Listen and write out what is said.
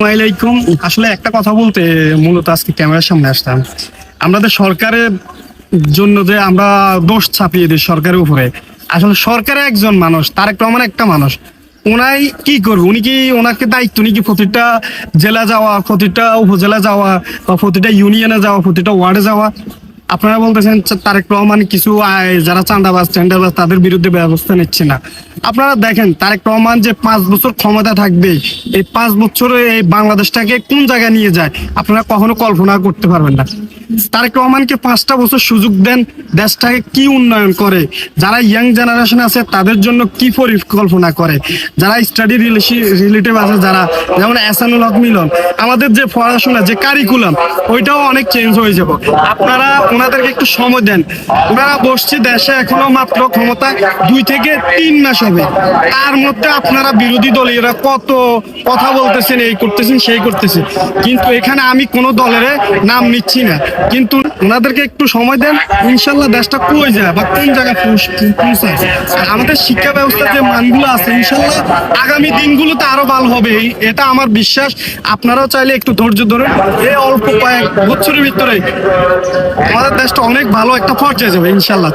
আসসালামাইকুম। আসলে একটা কথা বলতে মূলত আজকে ক্যামেরার সামনে আসতাম। আমাদের সরকারের জন্য যে আমরা দোষ চাপিয়ে দিই সরকারের উপরে, আসলে সরকারের একজন মানুষ, তারেক রহমান একটা মানুষ, ওনাই কি করবে? উনি কি ওনাকে দায়িত্ব উনি কি প্রতিটা জেলা যাওয়া, প্রতিটা উপজেলা যাওয়া, বা প্রতিটা ইউনিয়নে যাওয়া, প্রতিটা ওয়ার্ডে যাওয়া? আপনারা বলতেছেন তারেক রহমান কিছু যারা চাঁদাবাজ টেন্ডারবাজ তাদের বিরুদ্ধে ব্যবস্থা নিচ্ছে না। আপনারা দেখেন তারেক রহমান যে 5 বছর ক্ষমতা থাকবে, এই 5 বছরে এই বাংলাদেশটাকে কোন জায়গায় নিয়ে যায় আপনারা কখনো কল্পনা করতে পারবেন না। তারেক রহমানকে 5টা বছর সুযোগ দেন, দেশটাকে কি উন্নয়ন করে, যারা ইয়াং জেনারেশন আছে তাদের জন্য কি পরিকল্পনা করে, যারা স্টাডি রিলেটিভ আছে, যারা যেমন এহসানুল হক মিলন, আমাদের যে পড়াশোনা যে কারিকুলাম ওইটাও অনেক চেঞ্জ হয়ে যাব। আপনারা ওনাদেরকে একটু সময় দেন। ওনারা বসছে দেশে এখনো মাত্র ক্ষমতা 2 থেকে 3 মাস হবে, তার মধ্যে আপনারা বিরোধী দলীয়রা কত কথা বলতেছেন, এই করতেছেন সেই করতেছেন, কিন্তু এখানে আমি কোনো দলের নাম নিচ্ছি না, কিন্তু ওনাদেরকে একটু সময় দেন, ইনশাল্লাহ দেশটা কই যায় বা কোন জায়গায় পৌঁছায়। আমাদের শিক্ষা ব্যবস্থার যে মানগুলো আছে ইনশাল্লাহ আগামী দিনগুলোতে আরো ভালো হবে, এটা আমার বিশ্বাস। আপনারাও চাইলে একটু ধৈর্য ধরে, এই অল্প কয়েক বছরের ভিতরে আমাদের দেশটা অনেক ভালো একটা পর্যায়ে যাবে ইনশাল্লাহ।